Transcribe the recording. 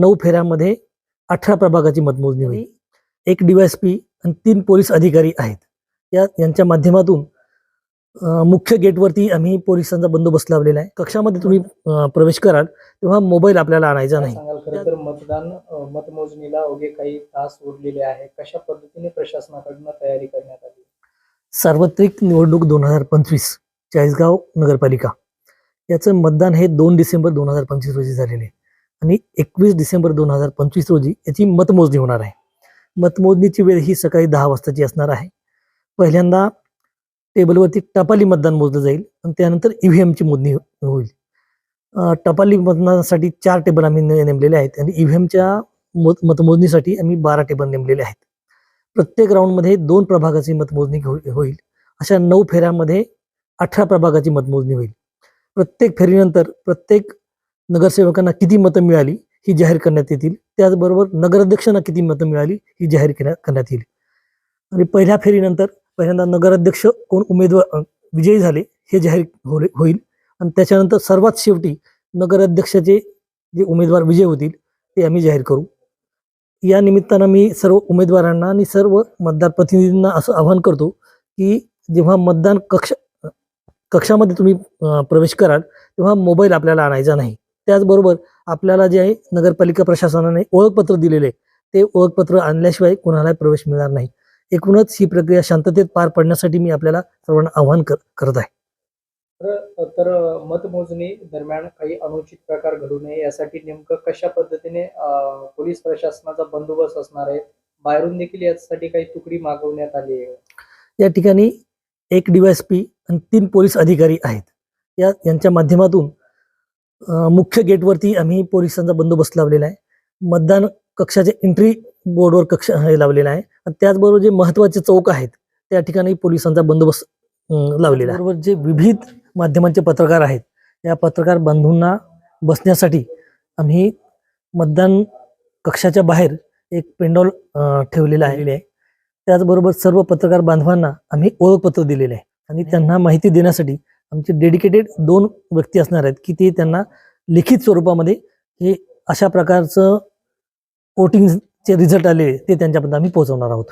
9 फेऱ्यामध्ये 18 प्रभागाची मतमोजणी होईल. एक डीवायएसपी आणि 3 पोलीस अधिकारी आहेत. यांच्या माध्यमातून मुख्य गेटवरती आम्ही पोलिसांचा बंदोबस्त लावलेला आहे. कक्षामध्ये तुम्ही प्रवेश कराल तेव्हा मोबाईल आपल्याला आणायचा नाही. खरं तर मतमोजणीला अवघे काही तास उरलेले आहे. कशा पद्धतीने प्रशासनाकडून तयारी करण्यात आली? सार्वत्रिक निवडणूक 2025 चाळीसगाव नगरपालिका याचं मतदान हे 2 डिसेंबर 2025 रोजी झालेले आहे आणि 21 डिसेंबर 2025 रोजी याची मतमोजणी होणार आहे. मतमोजणीची वेळ ही सकाळी 10 वाजताची असणार आहे. पहिल्यांदा टेबलवरती टपाली मतदान मोजलं जाईल आणि त्यानंतर ईव्हीएमची मोजणी होईल. टपाली मतदानासाठी 4 टेबल आम्ही नेमलेले आहेत आणि ईव्हीएमच्या मतमोजणीसाठी आम्ही 12 टेबल नेमलेले आहेत. प्रत्येक राऊंडमध्ये 2 प्रभागाची मतमोजणी होईल. अशा 9 फेऱ्यामध्ये 18 प्रभागाची मतमोजणी होईल. प्रत्येक फेरीनंतर प्रत्येक नगरसेवकांना किती मतं मिळाली ही जाहीर करण्यात येतील. त्याचबरोबर नगराध्यक्षांना किती मतं मिळाली ही जाहीर करण्यात येईल. आणि पहिल्या फेरीनंतर पहिल्यांदा नगराध्यक्ष कोण उमेदवार विजयी झाले हे जाहीर होईल आणि त्याच्यानंतर सर्वात शेवटी नगराध्यक्षाचे जे उमेदवार विजय होतील ते आम्ही जाहीर करू. या निमित्तानं मी सर्व उमेदवारांना आणि सर्व मतदार प्रतिनिधींना असं आवाहन करतो की जेव्हा मतदान कक्षामध्ये तुम्ही प्रवेश कराल तेव्हा मोबाईल आपल्याला आणायचा नाही. त्याचबरोबर आपल्याला जे आहे नगरपालिका प्रशासनाने ओळखपत्र दिलेले ते ओळखपत्र आणल्याशिवाय कोणाला प्रवेश मिळणार नाही. एकूणच ही प्रक्रिया शांततेत पार पडण्यासाठी मी आपल्याला सर्वांना आवाहन करत आहे. तर मतमोजणी दरम्यान काही अनुचित प्रकार घडू नये यासाठी नेमकं कशा पद्धतीने पोलीस प्रशासनाचा बंदोबस्त असणार आहे? बाहेरून देखील यासाठी काही तुकडी मागवण्यात आली आहे? या ठिकाणी एक डीवायएसपी आणि 3 पोलीस अधिकारी आहेत. यांच्या माध्यमातून मुख्य गेटवरती आम्ही पोलिसांचा बंदोबस्त लावलेला आहे. मतदान कक्षाचे एंट्री बोर्डवर कक्ष हे लावलेला आहे आणि त्याचबरोबर जे महत्त्वाचे चौक आहेत त्या ठिकाणी पोलिसांचा बंदोबस्त लावलेला आहे. बरोबर जे विविध माध्यमांचे पत्रकार आहेत या पत्रकार बंधूंना बसण्यासाठी आम्ही मतदान कक्षाच्या बाहेर एक पेंडॉल ठेवलेला आहे. त्याचबरोबर सर्व पत्रकार बांधवांना आम्ही ओळखपत्र दिलेले आहे आणि त्यांना माहिती देण्यासाठी आमचे डेडिकेटेड 2 व्यक्ती असणार आहेत की ते त्यांना लिखित स्वरूपामध्ये हे अशा प्रकारचं वोटिंगचे रिझल्ट आले ते त्यांच्यापर्यंत आम्ही पोहोचवणार आहोत.